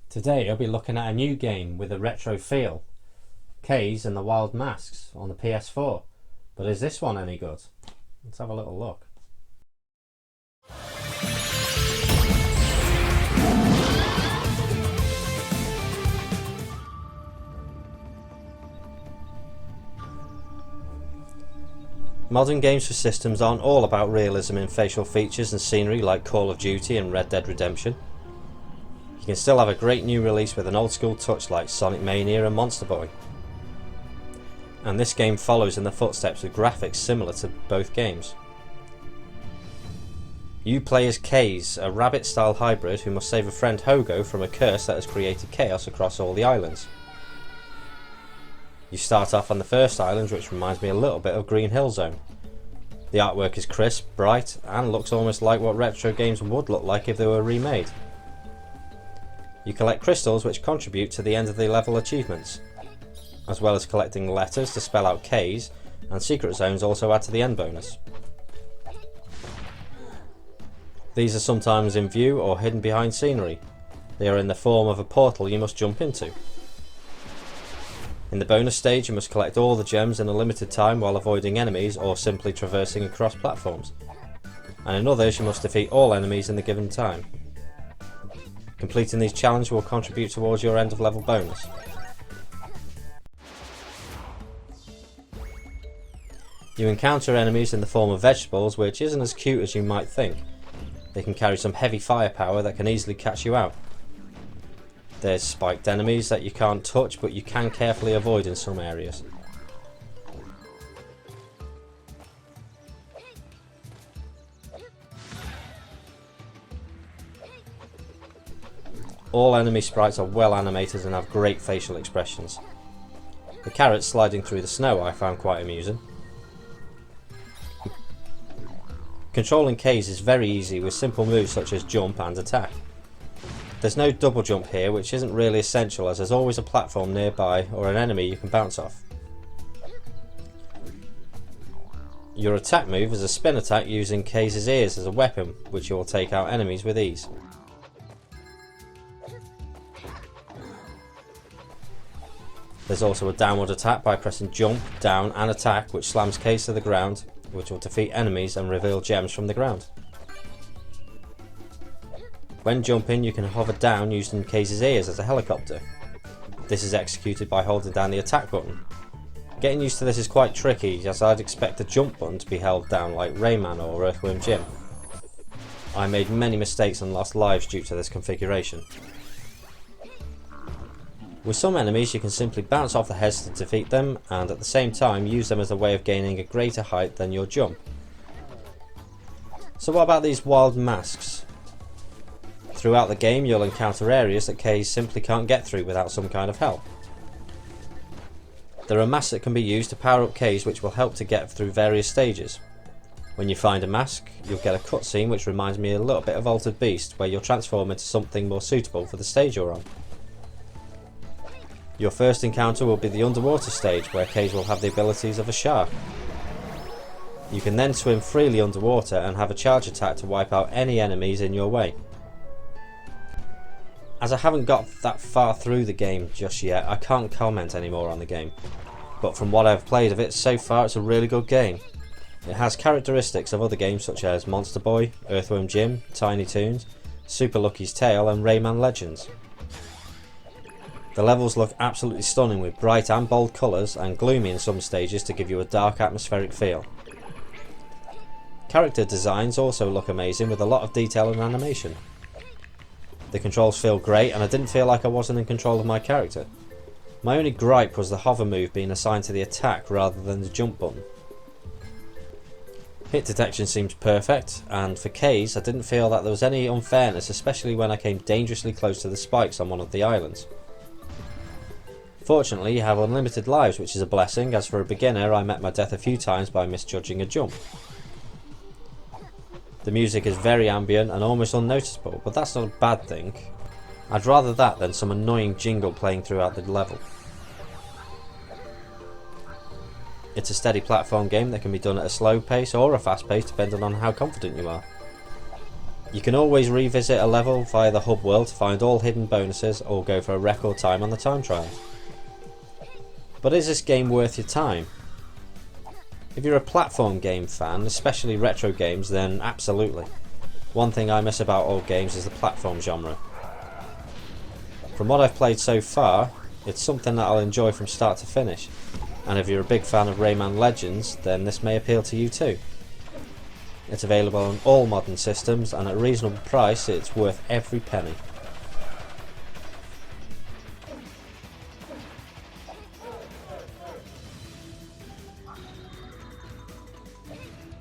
Today I'll be looking at a new game with a retro feel, Kaze and the Wild Masks on the PS4. But is this one any good? Let's have a little look. Modern games for systems aren't all about realism in facial features and scenery like Call of Duty and Red Dead Redemption. You can still have a great new release with an old school touch like Sonic Mania and Monster Boy. And this game follows in the footsteps with graphics similar to both games. You play as Kaze, a rabbit-style hybrid who must save a friend Hogo from a curse that has created chaos across all the islands. You start off on the first island, which reminds me a little bit of Green Hill Zone. The artwork is crisp, bright, and looks almost like what retro games would look like if they were remade. You collect crystals which contribute to the end of the level achievements, as well as collecting letters to spell out Kaze, and secret zones also add to the end bonus. These are sometimes in view or hidden behind scenery. They are in the form of a portal you must jump into. In the bonus stage you must collect all the gems in a limited time while avoiding enemies or simply traversing across platforms, and in others you must defeat all enemies in the given time. Completing these challenges will contribute towards your end of level bonus. You encounter enemies in the form of vegetables, which isn't as cute as you might think. They can carry some heavy firepower that can easily catch you out. There's spiked enemies that you can't touch, but you can carefully avoid in some areas. All enemy sprites are well animated and have great facial expressions. The carrots sliding through the snow I found quite amusing. Controlling Kaze is very easy with simple moves such as jump and attack. There's no double jump here, which isn't really essential as there's always a platform nearby or an enemy you can bounce off. Your attack move is a spin attack using Kaze's ears as a weapon, which will take out enemies with ease. There's also a downward attack by pressing jump, down and attack, which slams Kaze to the ground, which will defeat enemies and reveal gems from the ground. When jumping you can hover down using Kaze's ears as a helicopter. This is executed by holding down the attack button. Getting used to this is quite tricky, as I'd expect the jump button to be held down like Rayman or Earthworm Jim. I made many mistakes and lost lives due to this configuration. With some enemies you can simply bounce off the heads to defeat them, and at the same time use them as a way of gaining a greater height than your jump. So what about these wild masks? Throughout the game you'll encounter areas that Kaze simply can't get through without some kind of help. There are masks that can be used to power up Kaze which will help to get through various stages. When you find a mask you'll get a cutscene which reminds me a little bit of Altered Beast, where you'll transform into something more suitable for the stage you're on. Your first encounter will be the underwater stage, where Kaze will have the abilities of a shark. You can then swim freely underwater and have a charge attack to wipe out any enemies in your way. As I haven't got that far through the game just yet, I can't comment anymore on the game, but from what I've played of it so far it's a really good game. It has characteristics of other games such as Monster Boy, Earthworm Jim, Tiny Toons, Super Lucky's Tale and Rayman Legends. The levels look absolutely stunning with bright and bold colours, and gloomy in some stages to give you a dark atmospheric feel. Character designs also look amazing with a lot of detail and animation. The controls feel great and I didn't feel like I wasn't in control of my character. My only gripe was the hover move being assigned to the attack rather than the jump button. Hit detection seems perfect, and for Kaze I didn't feel that there was any unfairness, especially when I came dangerously close to the spikes on one of the islands. Fortunately you have unlimited lives, which is a blessing, as for a beginner I met my death a few times by misjudging a jump. The music is very ambient and almost unnoticeable, but that's not a bad thing. I'd rather that than some annoying jingle playing throughout the level. It's a steady platform game that can be done at a slow pace or a fast pace depending on how confident you are. You can always revisit a level via the hub world to find all hidden bonuses or go for a record time on the time trials. But is this game worth your time? If you're a platform game fan, especially retro games, then absolutely. One thing I miss about old games is the platform genre. From what I've played so far, it's something that I'll enjoy from start to finish, and if you're a big fan of Rayman Legends, then this may appeal to you too. It's available on all modern systems, and at a reasonable price it's worth every penny.